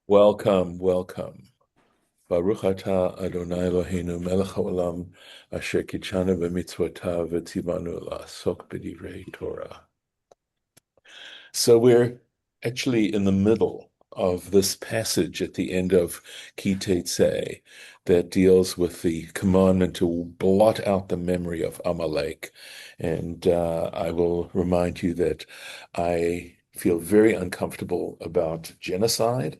Welcome, welcome. Baruch atah Adonai Eloheinu melech haolam asher kitshanu b'mitzvotav v'tzivanu la'asok b'divrei Torah. So we're actually in the middle of this passage at the end of Ki Tetse that deals with the commandment to blot out the memory of Amalek. And I will remind you that I feel very uncomfortable about genocide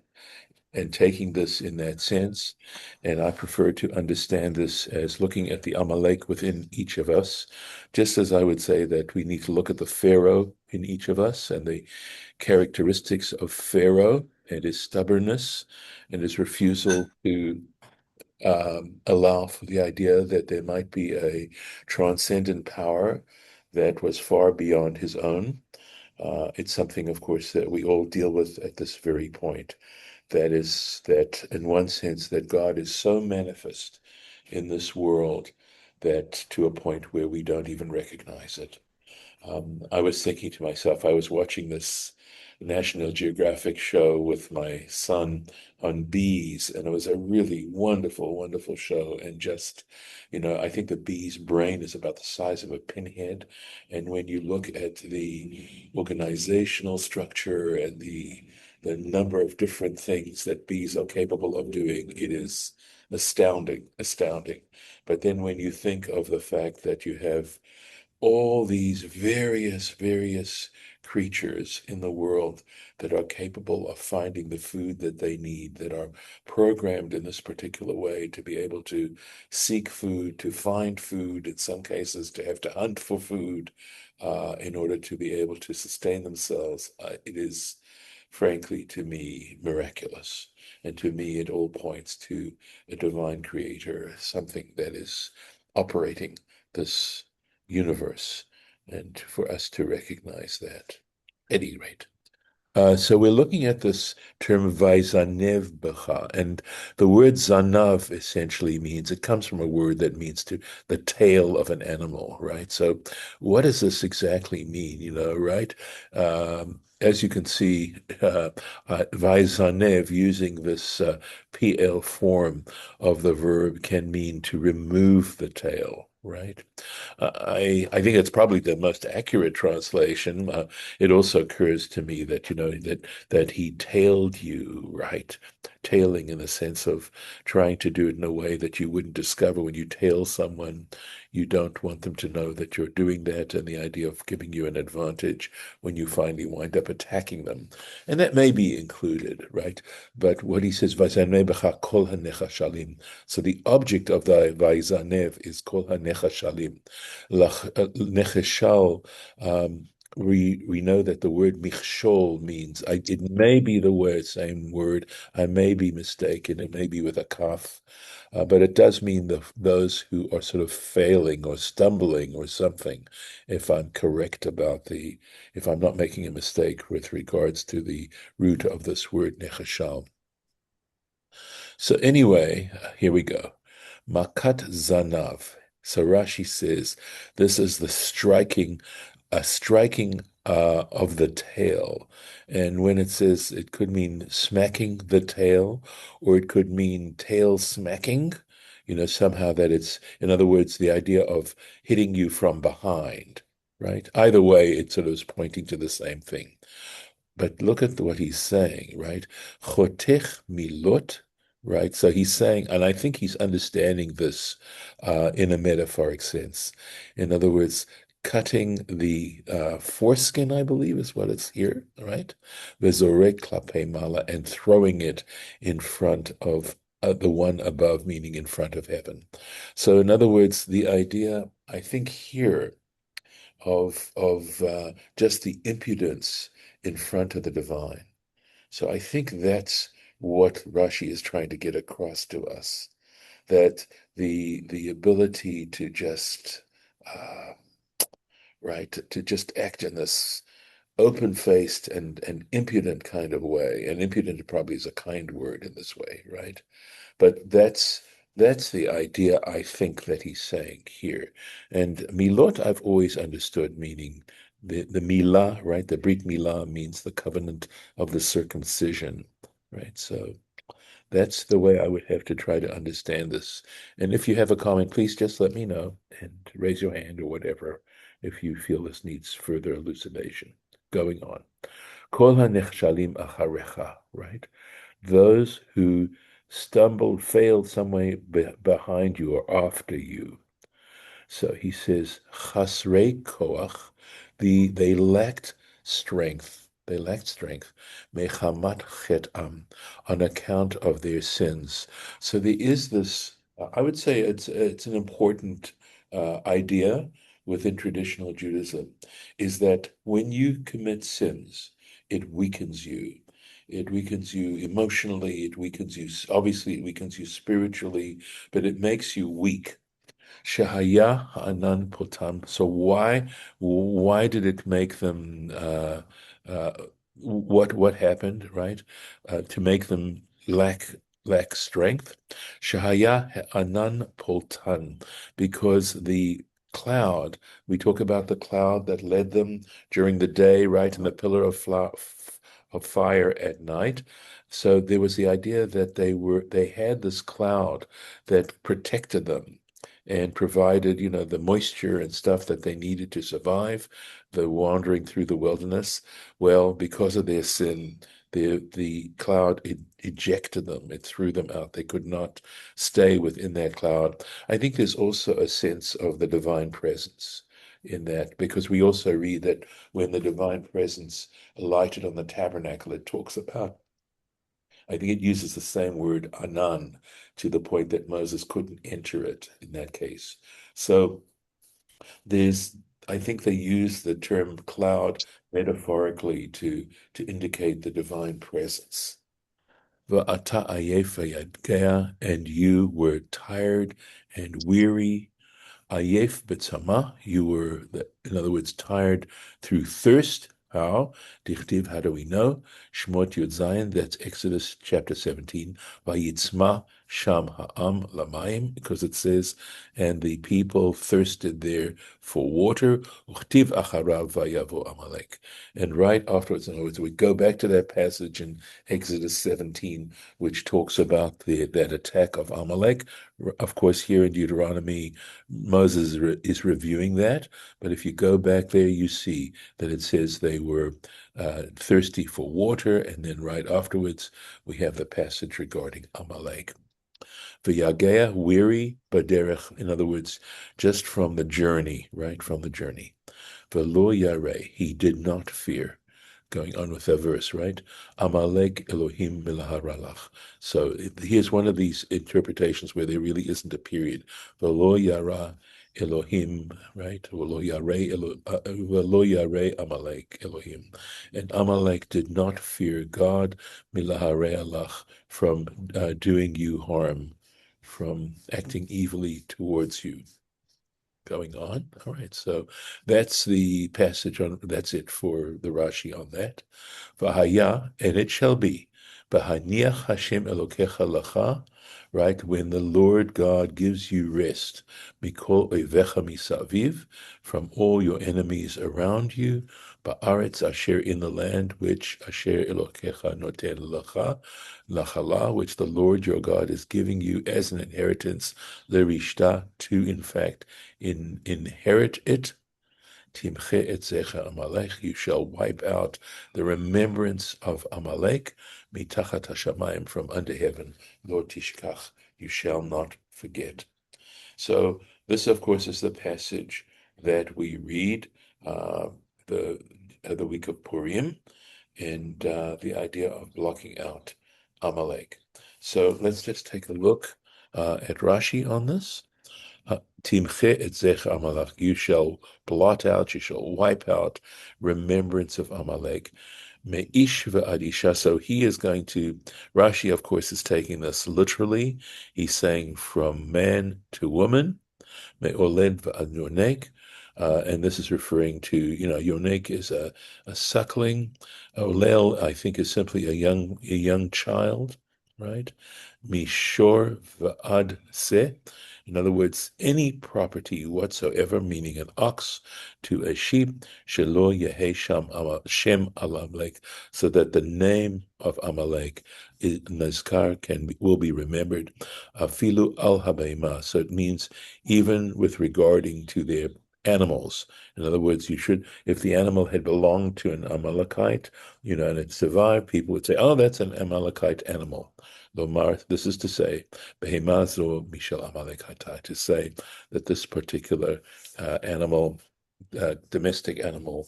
and taking this in that sense. And I prefer to understand this as looking at the Amalek within each of us, just as I would say that we need to look at the Pharaoh in each of us and the characteristics of Pharaoh and his stubbornness and his refusal to allow for the idea that there might be a transcendent power that was far beyond his own. It's something, of course, that we all deal with at this very point. That is, that in one sense, that God is so manifest in this world that to a point where we don't even recognize it. I was thinking to myself, I was watching this National Geographic show with my son on bees, and it was a really wonderful, wonderful show. And just, I think the bee's brain is about the size of a pinhead. And when you look at the organizational structure and the number of different things that bees are capable of doing, it is astounding, astounding. But then when you think of the fact that you have all these various creatures in the world that are capable of finding the food that they need, that are programmed in this particular way to be able to seek food, to find food, in some cases to have to hunt for food in order to be able to sustain themselves. It is, frankly, to me, miraculous. And to me, it all points to a divine creator, something that is operating this universe, and for us to recognize that. At any rate, so we're looking at this term vaizanev b'cha, and the word zanav essentially means, it comes from a word that means to the tail of an animal, right? So what does this exactly mean, right? As you can see, vaizanev, using this PL form of the verb, can mean to remove the tail, right? I think it's probably the most accurate translation. It also occurs to me that that he tailed you, right? Tailing in the sense of trying to do it in a way that you wouldn't discover when you tail someone. You don't want them to know that you're doing that, and the idea of giving you an advantage when you finally wind up attacking them. And that may be included, right? But what he says, "Vayzaneh b'cha kol hanechashalim." So the object of the Vayzanev is kol hanechashalim. Necheshal, we know that the word michshol means, it may be the same word, I may be mistaken, it may be with a kaf, but it does mean those who are sort of failing or stumbling or something, if I'm correct if I'm not making a mistake with regards to the root of this word necheshal. So anyway, here we go. Makat zanav. So Rashi says this is the striking, a striking of the tail. And when it says, it could mean smacking the tail, or it could mean tail smacking, somehow that it's, in other words, the idea of hitting you from behind, right? Either way, it sort of is pointing to the same thing. But look at what he's saying, right? Chotech milot, right? So he's saying, and I think he's understanding this in a metaphoric sense. In other words, cutting the foreskin, I believe is what it's here, right? Vezorek klape mala, and throwing it in front of the one above, meaning in front of heaven. So in other words, the idea, I think here, of just the impudence in front of the divine. So I think that's what Rashi is trying to get across to us, that the ability to just right to just act in this open-faced and impudent kind of way, and impudent probably is a kind word in this way, right? But that's the idea, I think, that he's saying here. And milot, I've always understood meaning the milah, right? The Brit milah means the covenant of the circumcision. right? So that's the way I would have to try to understand this. And if you have a comment, please just let me know and raise your hand or whatever if you feel this needs further elucidation. Going on. Kol hanechshalim acharecha, right? Those who stumbled, failed some way behind you or after you. So he says, chasrei koach, they lacked strength. They lacked strength. Mechamat chetam, on account of their sins. So there is this, I would say it's an important idea within traditional Judaism, is that when you commit sins, it weakens you. It weakens you emotionally, it weakens you, obviously, it weakens you spiritually, but it makes you weak. Shahaya Anan Potam. So why did it make them uh, what happened, right? To make them lack strength. Shahaya Anan Potan, because the cloud, we talk about the cloud that led them during the day, right, and the pillar of fire at night. So there was the idea that they had this cloud that protected them and provided, the moisture and stuff that they needed to survive the wandering through the wilderness. Well, because of their sin, the cloud ejected them. It threw them out. They could not stay within that cloud. I think there's also a sense of the divine presence in that, because we also read that when the divine presence alighted on the tabernacle, it talks about, I think it uses the same word anan to the point that Moses couldn't enter it in that case. So there's, I think they use the term cloud metaphorically to indicate the divine presence. Va'ata ayefa yadgea, and you were tired and weary. Ayef betzama, you were, in other words, tired through thirst. How? Dichtiv, how do we know? Shmot Yud Zayin, that's Exodus chapter 17. Vayitzma sham ha'am lamayim, because it says, and the people thirsted there for water. Uchtiv acharav vayavo Amalek. And right afterwards, in other words, we go back to that passage in Exodus 17, which talks about that attack of Amalek. Of course, here in Deuteronomy, Moses is reviewing that, but if you go back there, you see that it says they were thirsty for water, and then right afterwards, we have the passage regarding Amalek. V'yagea, weary, baderech, in other words, just from the journey, right, from the journey. V'lo yareh, he did not fear. Going on with that verse, right? Amalek Elohim milaharalach. So here's one of these interpretations where there really isn't a period. V'lo yara Elohim, right? V'lo yareh Amalek Elohim. And Amalek did not fear God milaharalach, from doing you harm, from acting evilly towards you. Going on. All right, so that's the passage on, that's it for the Rashi on that. V'haya, and it shall be, V'haniach Hashem Elokecha Lacha, right, when the Lord God gives you rest, Mikol Oivecha Misaviv, from all your enemies around you, Ba'aretz Asher, in the land which Asher Elokecha Noten Lacha, Lachala, which the Lord your God is giving you as an inheritance, Lerishta, to in fact inherit it. Timche etzecha Amalek, you shall wipe out the remembrance of Amalek, mitachat hashamayim, from under heaven, lo tishkach, you shall not forget. So this, of course, is the passage that we read the week of Purim, and the idea of blocking out Amalek. So let's just take a look at Rashi on this. Timche etzech Amalek, you shall blot out, you shall wipe out remembrance of Amalek. Me'ish ve'adisha, so he is going to, Rashi, of course, is taking this literally. He's saying from man to woman, me'oled ve'ad yonek, and this is referring to, yonek is a suckling. Olel, I think, is simply a young child, right? Mishor ve'ad se, In other words, any property whatsoever, meaning an ox to a sheep, shelo yehe shem Amalek, so that the name of Amalek is nazkar will be remembered. Afilu al habeima, so it means even with regarding to their animals. In other words, you should, if the animal had belonged to an Amalekite, and it survived, people would say, "Oh, that's an Amalekite animal." Lomar, this is to say, Behemazo Mishal Amalekite, to say that this particular animal, domestic animal,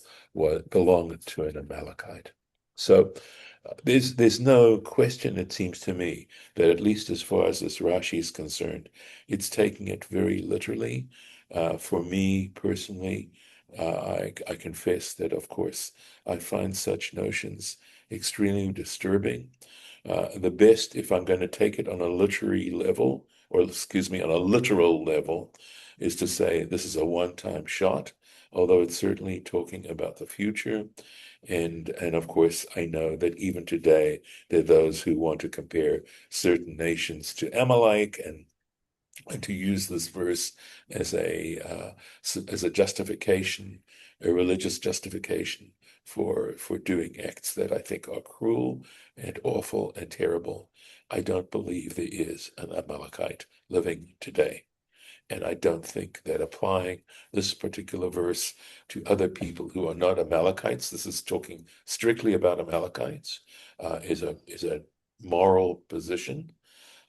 belonged to an Amalekite. So there's no question, it seems to me, that at least as far as this Rashi is concerned, it's taking it very literally. For me personally, I confess that, of course, I find such notions extremely disturbing. The best, if I'm going to take it on a literary level, or excuse me, on a literal level, is to say this is a one-time shot, although it's certainly talking about the future. And of course, I know that even today, there are those who want to compare certain nations to Amalek and to use this verse as a justification, a religious justification for doing acts that I think are cruel and awful and terrible. I don't believe there is an Amalekite living today. And I don't think that applying this particular verse to other people who are not Amalekites, this is talking strictly about Amalekites, is a moral position.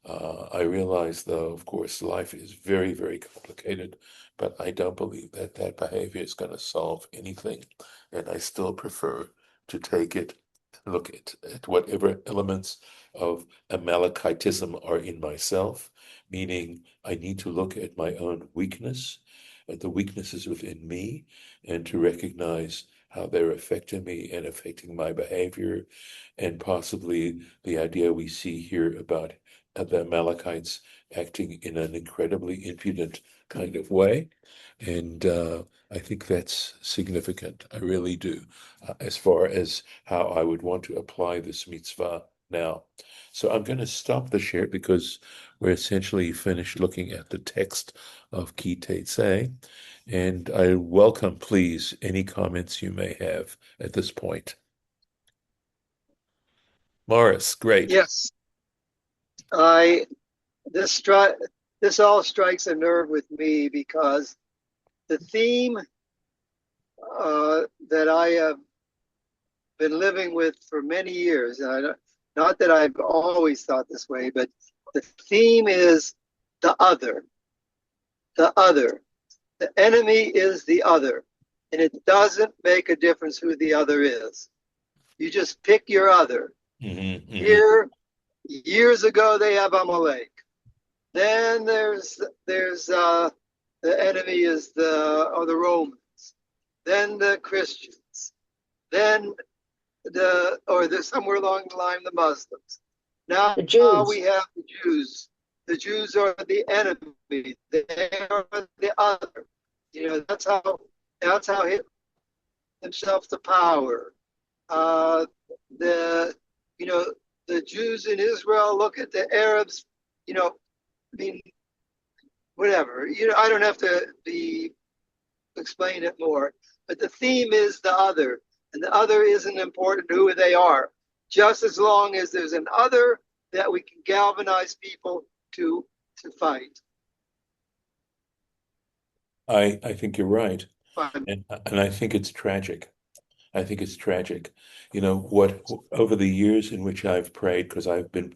I realize, though, of course, life is very, very complicated, but I don't believe that that behavior is going to solve anything. And I still prefer to take it, look at whatever elements of Amalekitism are in myself, meaning I need to look at my own weakness, at the weaknesses within me, and to recognize how they're affecting me and affecting my behavior, and possibly the idea we see here about the Amalekites acting in an incredibly impudent kind of way. And I think that's significant. I really do, as far as how I would want to apply this mitzvah now. So I'm going to stop the share because we're essentially finished looking at the text of Ki Tetse. And I welcome, please, any comments you may have at this point. Morris, great. Yes, I this all strikes a nerve with me because the theme that I have been living with for many years, and not that I've always thought this way, but the theme is the other, the other. The enemy is the other, and it doesn't make a difference who the other is. You just pick your other. Mm-hmm, mm-hmm. Here, years ago, they have Amalek. Then there's the enemy is the Romans. Then the Christians. Then somewhere along the line the Muslims. Now The Jews. we have the Jews. The Jews are the enemy. They are the other. That's how he himself to power. The you know the Jews in Israel look at the Arabs. I mean, whatever. I don't have to explain it more. But the theme is the other, and the other isn't important who they are. Just as long as there's an other that we can galvanize people to fight. I think you're right. Fine. And I think it's tragic. I think it's tragic. What over the years in which I've prayed, because I've been,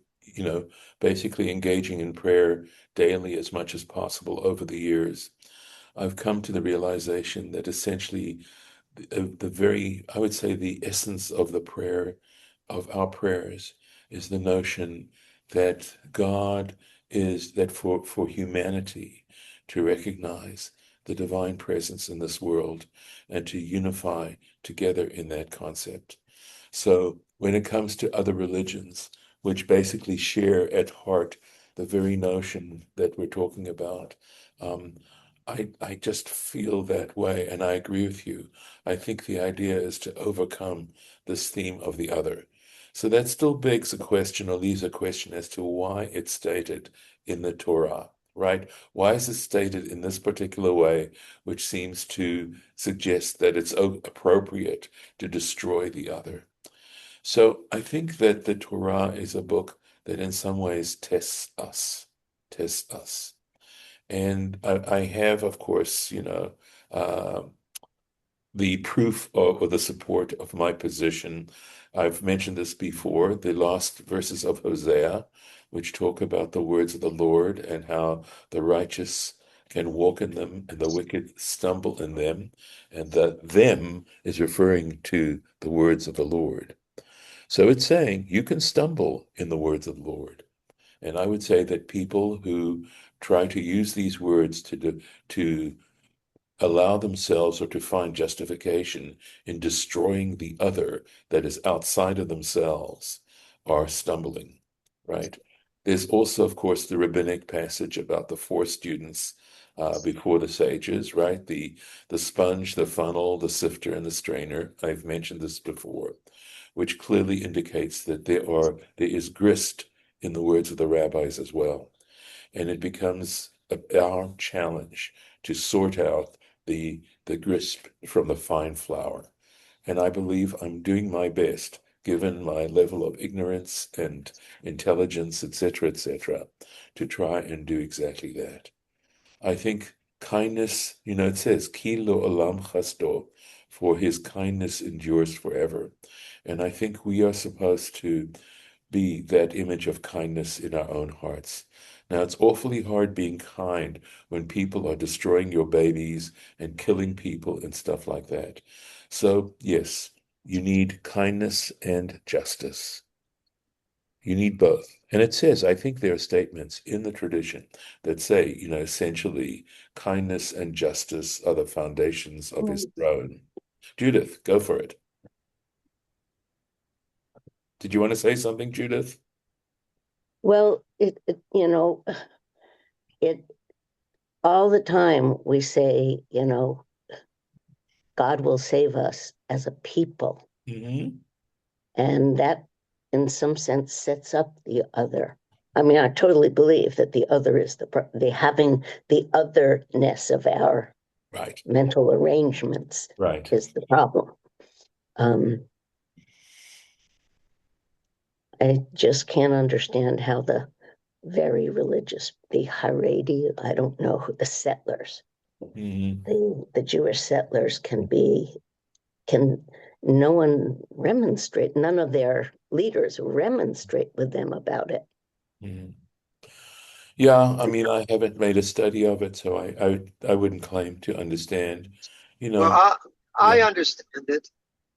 basically engaging in prayer daily as much as possible over the years, I've come to the realization that essentially the very, I would say, the essence of the prayer, of our prayers, is the notion that God is that for humanity to recognize the divine presence in this world and to unify together in that concept. So when it comes to other religions, which basically share at heart the very notion that we're talking about, um, I just feel that way, and I agree with you. I think the idea is to overcome this theme of the other. So that still begs a question, or leaves a question as to why it's stated in the Torah. right? Why is it stated in this particular way, which seems to suggest that it's appropriate to destroy the other? So I think that the Torah is a book that in some ways tests us. And I have, of course, uh, the proof or the support of my position. I've mentioned this before, the last verses of Hosea, which talk about the words of the Lord and how the righteous can walk in them and the wicked stumble in them. And that them is referring to the words of the Lord. So it's saying you can stumble in the words of the Lord. And I would say that people who try to use these words to allow themselves or to find justification in destroying the other that is outside of themselves are stumbling, right? There's also, of course, the rabbinic passage about the four students before the sages, right? The sponge, the funnel, the sifter, and the strainer. I've mentioned this before, which clearly indicates that there is grist in the words of the rabbis as well. And it becomes our challenge to sort out the grist from the fine flour. And I believe I'm doing my best, given my level of ignorance and intelligence, etc., to try and do exactly that. I think kindness, it says, Ki lo olam chasto, for his kindness endures forever. And I think we are supposed to be that image of kindness in our own hearts. Now, it's awfully hard being kind when people are destroying your babies and killing people and stuff like that. So, yes, you need kindness and justice. You need both. And it says, I think there are statements in the tradition that say, essentially, kindness and justice are the foundations of his throne. Judith, go for it. Did you want to say something, Judith? Well, it all the time we say, God will save us as a people. Mm-hmm. And that, in some sense, sets up the other. I mean, I totally believe that the other is the having the otherness of our Right. mental arrangements Right. is the problem. I just can't understand how the very religious, the Haredi, I don't know who the settlers, the Jewish settlers can no one remonstrate, none of their leaders remonstrate with them about it. Mm-hmm. Yeah, I mean, I haven't made a study of it, so I wouldn't claim to understand. You Well, know, I yeah, understand it.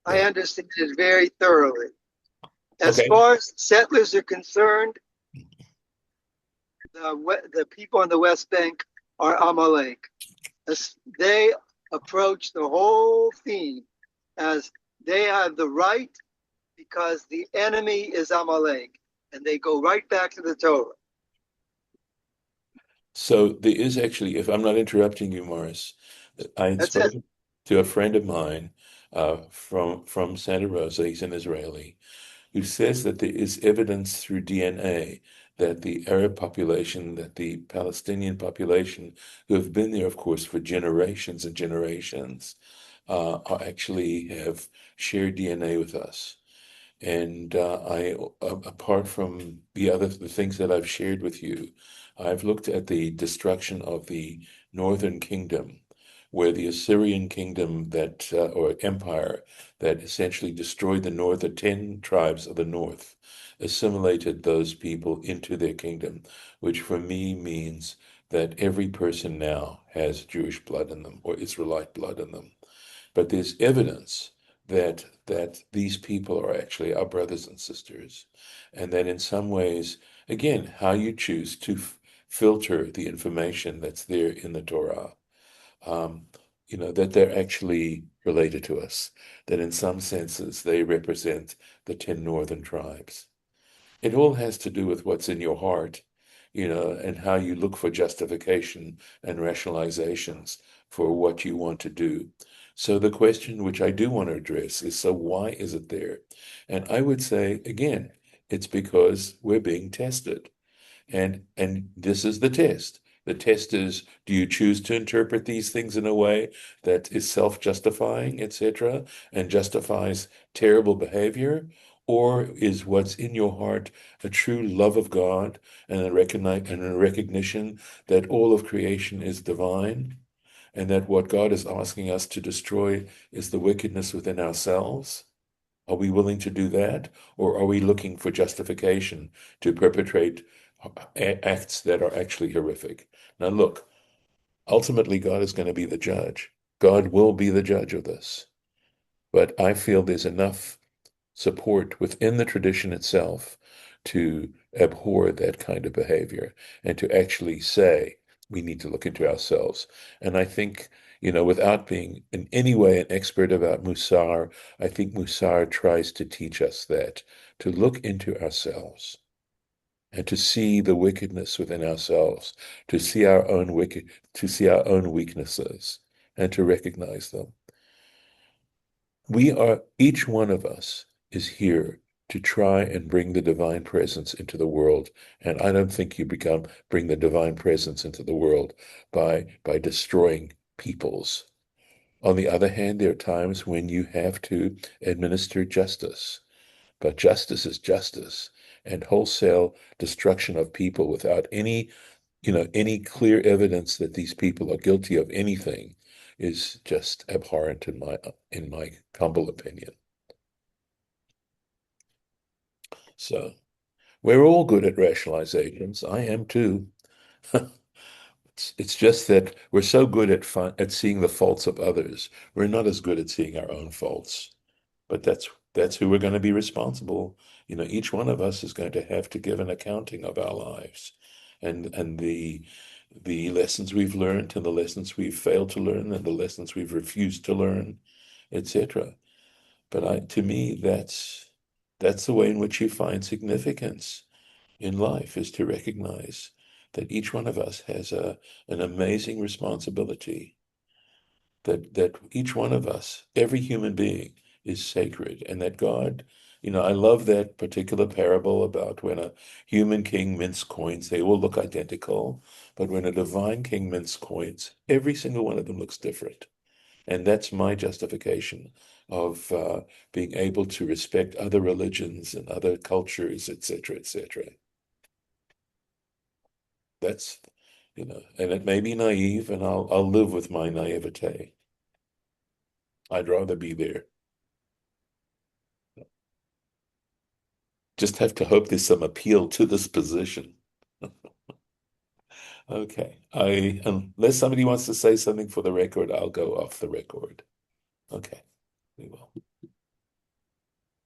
I yeah. understand it very thoroughly. As Okay. far as settlers are concerned, the people on the West Bank are Amalek. They approach the whole theme as they have the right because the enemy is Amalek, and they go right back to the Torah. So there is actually, if I'm not interrupting you, Morris, I had That's it. spoken to a friend of mine from Santa Rosa. He's an Israeli, who says that there is evidence through DNA that the Arab population, that the Palestinian population, who have been there, of course, for generations and generations, are actually have shared DNA with us. And apart from the things that I've shared with you, I've looked at the destruction of the northern kingdom, where the Assyrian kingdom or empire that essentially destroyed the north, the 10 tribes of the north, assimilated those people into their kingdom, which for me means that every person now has Jewish blood in them or Israelite blood in them. But there's evidence that these people are actually our brothers and sisters, and that in some ways, again, how you choose to filter the information that's there in the Torah, um, that they're actually related to us, that in some senses they represent the 10 northern tribes. It all has to do with what's in your heart, and how you look for justification and rationalizations for what you want to do. So the question which I do want to address is, so why is it there? And I would say, again, it's because we're being tested. And this is the test. The test is, do you choose to interpret these things in a way that is self-justifying, etc., and justifies terrible behavior? Or is what's in your heart a true love of God and a recognition that all of creation is divine and that what God is asking us to destroy is the wickedness within ourselves? Are we willing to do that? Or are we looking for justification to perpetrate acts that are actually horrific? Now, look, ultimately, God is going to be the judge. God will be the judge of this. But I feel there's enough support within the tradition itself to abhor that kind of behavior and to actually say we need to look into ourselves. And I think, without being in any way an expert about Musar, I think Musar tries to teach us that, to look into ourselves and to see the wickedness within ourselves, to see to see our own weaknesses and to recognize them. Each one of us is here to try and bring the divine presence into the world. And I don't think you bring the divine presence into the world by destroying peoples. On the other hand, there are times when you have to administer justice, but justice is justice, and wholesale destruction of people without any clear evidence that these people are guilty of anything is just abhorrent in my humble opinion. So we're all good at rationalizations. I am too. It's just that we're so good at seeing the faults of others. We're not as good at seeing our own faults. But that's who we're going to be responsible. Each one of us is going to have to give an accounting of our lives, and the lessons we've learned, and the lessons we've failed to learn, and the lessons we've refused to learn, etc. But to me, that's the way in which you find significance in life, is to recognize that each one of us has an amazing responsibility, that each one of us, every human being, is sacred, and that God, I love that particular parable about when a human king mints coins, they all look identical, but when a divine king mints coins, every single one of them looks different. And that's my justification of being able to respect other religions and other cultures, etc., etc. That's, and it may be naive, and I'll live with my naivete. I'd rather be there. Just have to hope there's some appeal to this position. Okay. Unless somebody wants to say something for the record, I'll go off the record. Okay, we will.